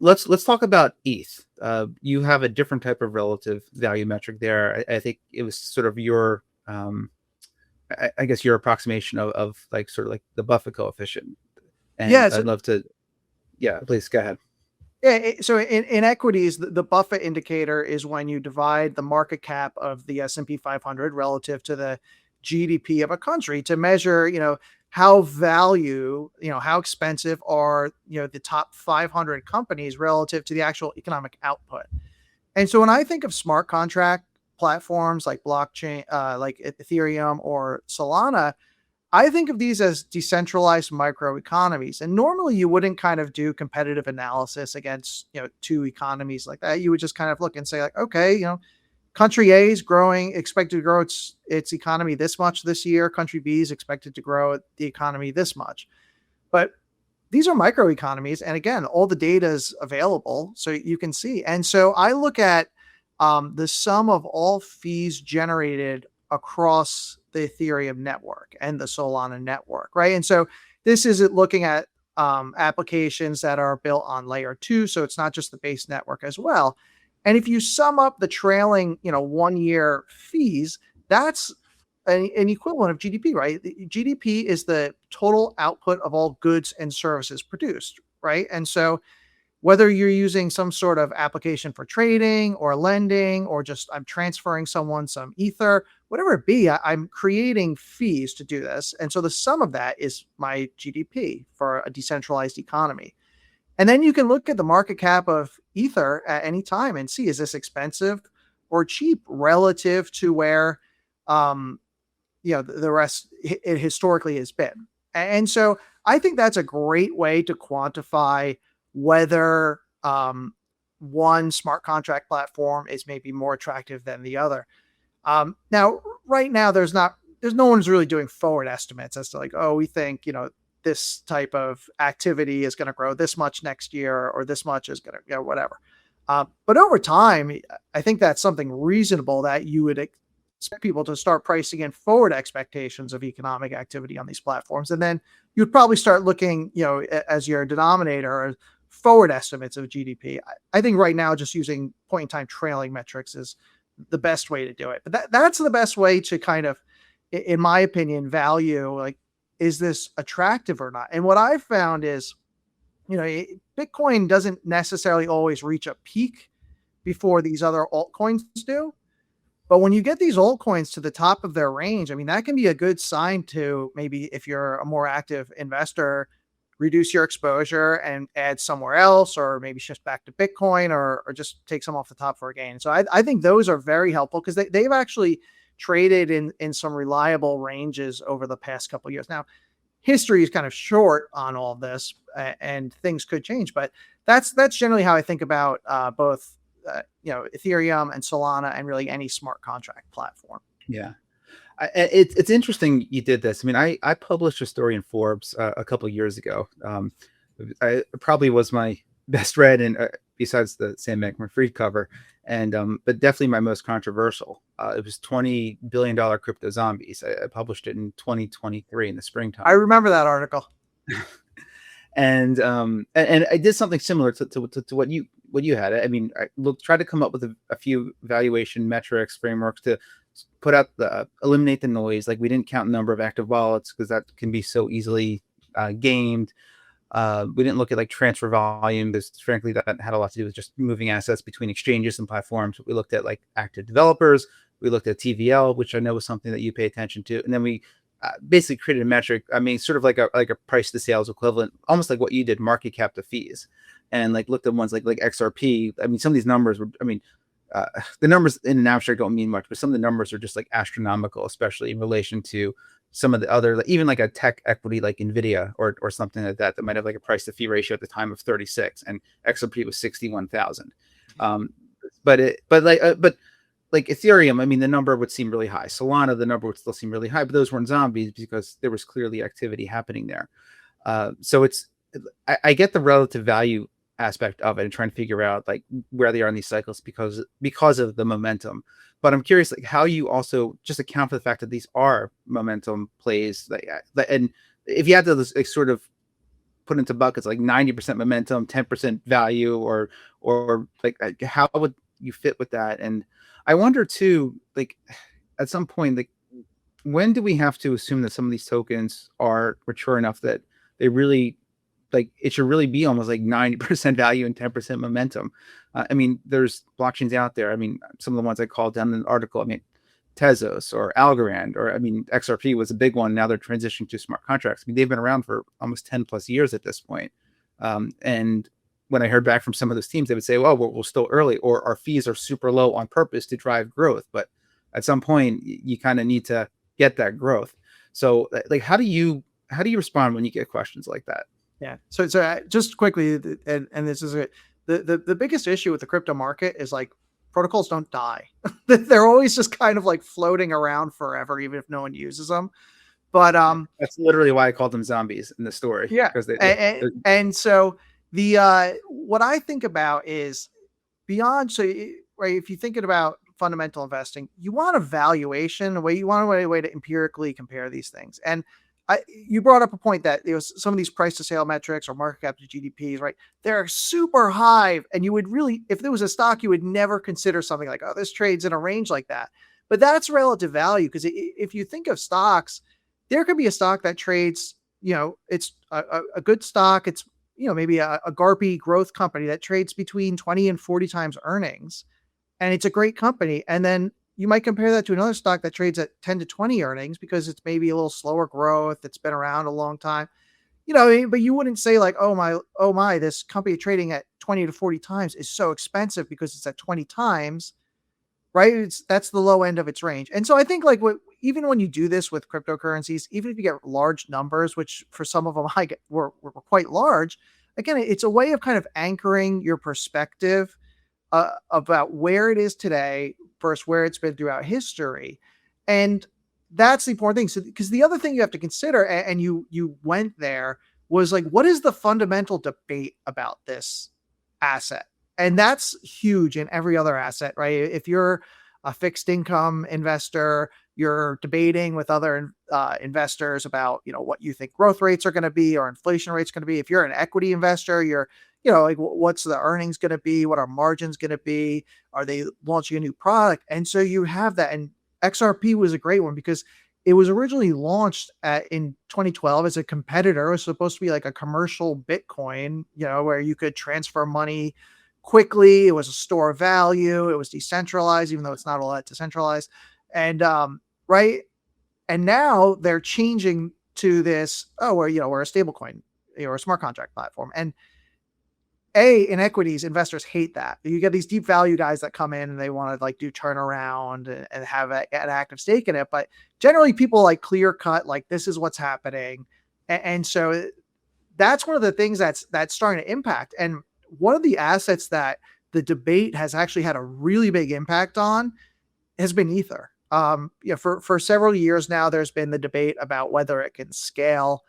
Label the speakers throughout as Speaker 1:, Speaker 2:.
Speaker 1: Let's talk about ETH. You have a different type of relative value metric there. I think it was sort of your, I guess your approximation of like sort of like the Buffett coefficient. And
Speaker 2: Yeah,
Speaker 1: I'd love to, yeah, please go ahead.
Speaker 2: so in equities, the Buffett indicator is when you divide the market cap of the S&P 500 relative to the GDP of a country to measure, how how expensive are, the top 500 companies relative to the actual economic output. And so when I think of smart contract platforms like blockchain, like Ethereum or Solana, I think of these as decentralized microeconomies. And normally you wouldn't kind of do competitive analysis against, two economies like that. You would just kind of look and say like, okay, country A is growing, expected to grow its economy this much this year. Country B is expected to grow the economy this much. But these are microeconomies. And again, all the data is available so you can see. And so I look at the sum of all fees generated across the Ethereum network and the Solana network, right? And so this is looking at applications that are built on layer two. So it's not just the base network as well. And if you sum up the trailing, 1 year fees, that's an equivalent of GDP, right? The GDP is the total output of all goods and services produced, right? And so whether you're using some sort of application for trading or lending, or just I'm transferring someone some ether, whatever it be, I'm creating fees to do this. And so the sum of that is my GDP for a decentralized economy. And then you can look at the market cap of ether at any time and see, is this expensive or cheap relative to where, um, the rest it historically has been. And so I think that's a great way to quantify whether one smart contract platform is maybe more attractive than the other. Now, right now, there's no one's really doing forward estimates as to like, oh, we think, this type of activity is going to grow this much next year, or this much is going to, whatever. But over time, I think that's something reasonable that you would expect people to start pricing in forward expectations of economic activity on these platforms. And then you'd probably start looking, as your denominator, forward estimates of GDP. I think right now, just using point in time trailing metrics is the best way to do it. But that's the best way to kind of, in my opinion, value like, is this attractive or not? And what I've found is, Bitcoin doesn't necessarily always reach a peak before these other altcoins do. But when you get these altcoins to the top of their range, I mean, that can be a good sign to maybe, if you're a more active investor, reduce your exposure and add somewhere else, or maybe shift back to Bitcoin, or just take some off the top for a gain. So I think those are very helpful because they've actually traded in some reliable ranges over the past couple of years. Now, history is kind of short on all of this, and things could change, but that's generally how I think about both Ethereum and Solana, and really any smart contract platform.
Speaker 1: Yeah. It's interesting you did this. I mean, I published a story in Forbes a couple of years ago. It probably was my best read, and besides the Sam Bankman-Fried cover, and but definitely my most controversial. It was $20 billion crypto zombies. I published it in 2023 in the
Speaker 2: I
Speaker 1: springtime.
Speaker 2: remember that article.
Speaker 1: And I did something similar to what you had. I mean, I tried to come up with a few valuation metrics, frameworks to put out eliminate the noise. Like, we didn't count the number of active wallets because that can be so easily gamed. We didn't look at like transfer volume because frankly that had a lot to do with just moving assets between exchanges and platforms. We looked at like active developers. We looked at TVL, which I know was something that you pay attention to, and then we basically created a metric. I mean, sort of like a price to sales equivalent, almost like what you did, market cap to fees, and like looked at ones like XRP. I mean, some of these numbers were, I mean, the numbers in an abstract don't mean much, but some of the numbers are just like astronomical, especially in relation to some of the other, like, even like a tech equity like Nvidia or something like that might have like a price to fee ratio at the time of 36, and XRP was 61,000. But like Ethereum, I mean, the number would seem really high. Solana, the number would still seem really high, but those weren't zombies because there was clearly activity happening there. So I get the relative value aspect of it and trying to figure out like where they are in these cycles because of the momentum. But I'm curious, like, how you also just account for the fact that these are momentum plays, and if you had to like, sort of put into buckets like 90% momentum, 10% value, or like how would you fit with that? And I wonder too, like at some point, like when do we have to assume that some of these tokens are mature enough that they really like it should really be almost like 90% value and 10% momentum? I mean, there's blockchains out there. I mean, some of the ones I called down in the article, I mean, Tezos or Algorand, or I mean, XRP was a big one. Now they're transitioning to smart contracts. I mean, they've been around for almost 10 plus years at this point. And when I heard back from some of those teams, they would say, well, we're still early, or our fees are super low on purpose to drive growth. But at some point, you kind of need to get that growth. So like, how do you respond when you get questions like that?
Speaker 2: Yeah. So just quickly, and this is the biggest issue with the crypto market is like protocols don't die. They're always just kind of like floating around forever, even if no one uses them. But
Speaker 1: that's literally why I called them zombies in the story.
Speaker 2: Yeah.
Speaker 1: Because
Speaker 2: and so the what I think about is beyond. So right, if you're thinking about fundamental investing, you want a valuation, you want a way to empirically compare these things. And you brought up a point that some of these price to sale metrics or market cap to GDPs, right? They're super high, and you would really, if there was a stock, you would never consider something like, oh, this trades in a range like that. But that's relative value, because if you think of stocks, there could be a stock that trades, it's a good stock. It's maybe a GARPy growth company that trades between 20 and 40 times earnings, and it's a great company. And then you might compare that to another stock that trades at 10 to 20 earnings because it's maybe a little slower growth. It's been around a long time, but you wouldn't say like, oh my, this company trading at 20 to 40 times is so expensive because it's at 20 times, right? That's the low end of its range. And so I think like even when you do this with cryptocurrencies, even if you get large numbers, which for some of them were quite large, again, it's a way of kind of anchoring your perspective about where it is today versus where it's been throughout history. And that's the important thing. So, because the other thing you have to consider, and you went there, was like, what is the fundamental debate about this asset? And that's huge in every other asset, right? If you're a fixed income investor, you're debating with other investors about, what you think growth rates are going to be or inflation rates going to be. If you're an equity investor, you're like, what's the earnings going to be? What are margins going to be? Are they launching a new product? And so you have that. And XRP was a great one because it was originally launched in 2012 as a competitor. It was supposed to be like a commercial Bitcoin, where you could transfer money quickly. It was a store of value. It was decentralized, even though it's not all that decentralized. And right. And now they're changing to this, we're a stablecoin or a smart contract platform. And in equities, investors hate that. You get these deep value guys that come in and they want to like do turnaround and have an active stake in it. But generally people like clear cut, like this is what's happening. And so that's one of the things that's starting to impact. And one of the assets that the debate has actually had a really big impact on has been Ether. For several years now, there's been the debate about whether it can scale.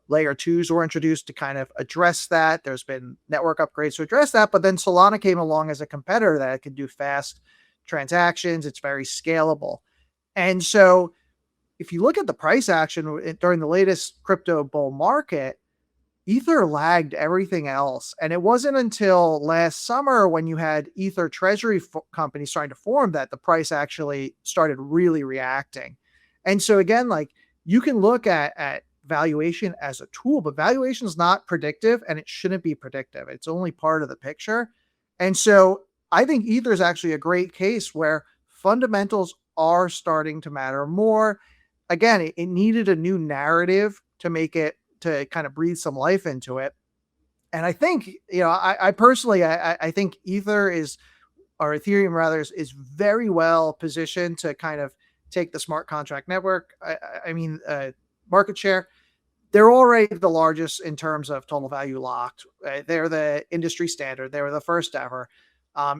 Speaker 2: Layer 2s were introduced to kind of address that. There's been network upgrades to address that, but then Solana came along as a competitor that can do fast transactions. It's very scalable. And so if you look at the price action during the latest crypto bull market, Ether lagged everything else. And it wasn't until last summer when you had Ether treasury companies starting to form that the price actually started really reacting. And so again, like you can look at valuation as a tool, but valuation is not predictive and it shouldn't be predictive. It's only part of the picture. And so I think Ether is actually a great case where fundamentals are starting to matter more. Again, it needed a new narrative to make it, to kind of breathe some life into it. And I think, I personally, I think Ether or Ethereum rather, is very well positioned to kind of take the smart contract network. Market share. They're already the largest in terms of total value locked. They're the industry standard. They were the first ever.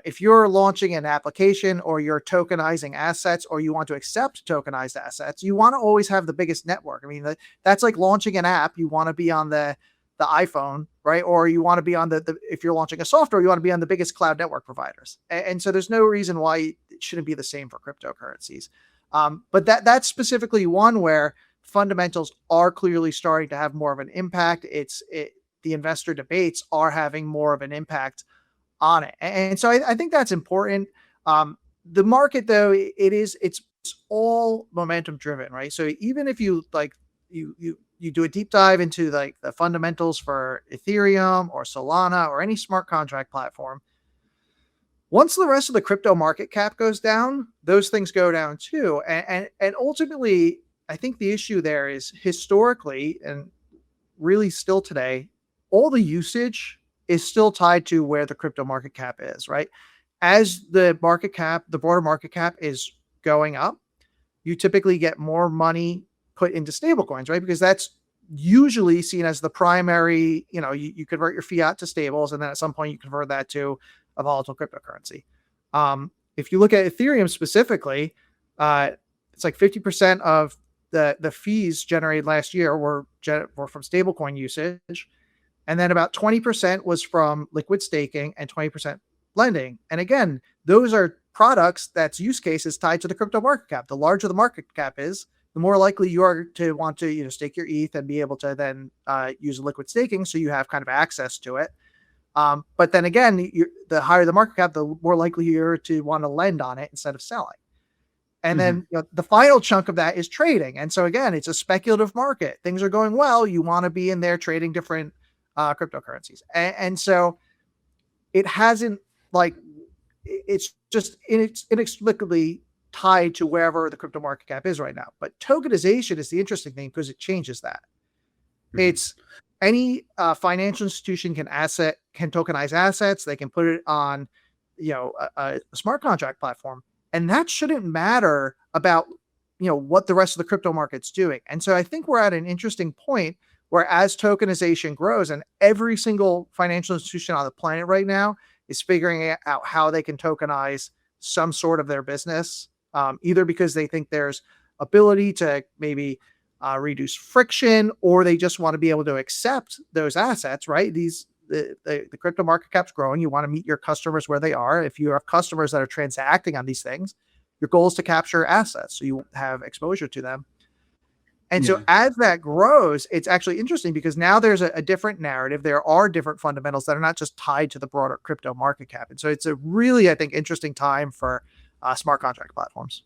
Speaker 2: If you're launching an application or you're tokenizing assets or you want to accept tokenized assets, you want to always have the biggest network. I mean, that's like launching an app. You want to be on the iPhone, right? Or you want to be on if you're launching a software, you want to be on the biggest cloud network providers. And so there's no reason why it shouldn't be the same for cryptocurrencies. But that's specifically one where fundamentals are clearly starting to have more of an impact. The investor debates are having more of an impact on it. And so I think that's important. The market, though, it's all momentum driven, right? So even if you you do a deep dive into like the fundamentals for Ethereum or Solana or any smart contract platform, once the rest of the crypto market cap goes down, those things go down too. And ultimately, I think the issue there is historically and really still today, all the usage is still tied to where the crypto market cap is, right? As the broader market cap is going up, you typically get more money put into stablecoins, right? Because that's usually seen as the primary, you convert your fiat to stables, and then at some point you convert that to a volatile cryptocurrency. If you look at Ethereum specifically, it's like 50% of the fees generated last year were from stablecoin usage. And then about 20% was from liquid staking and 20% lending. And again, those are products that's use cases tied to the crypto market cap. The larger the market cap is, the more likely you are to want to stake your ETH and be able to then use liquid staking, so you have kind of access to it. But then again, the higher the market cap, the more likely you're to want to lend on it instead of selling. And then the final chunk of that is trading. And so again, it's a speculative market. Things are going well. You want to be in there trading different cryptocurrencies. And so it hasn't it's just inexplicably tied to wherever the crypto market cap is right now. But tokenization is the interesting thing because it changes that. It's any financial institution can tokenize assets. They can put it on, a smart contract platform, and that shouldn't matter about, what the rest of the crypto market's doing. And so I think we're at an interesting point where as tokenization grows, and every single financial institution on the planet right now is figuring out how they can tokenize some sort of their business, either because they think there's ability to maybe reduce friction, or they just want to be able to accept those assets, right? The crypto market cap's growing. You want to meet your customers where they are. If you have customers that are transacting on these things, your goal is to capture assets so you have exposure to them. And so as that grows, it's actually interesting because now there's a different narrative. There are different fundamentals that are not just tied to the broader crypto market cap. And so it's a really, I think, interesting time for smart contract platforms.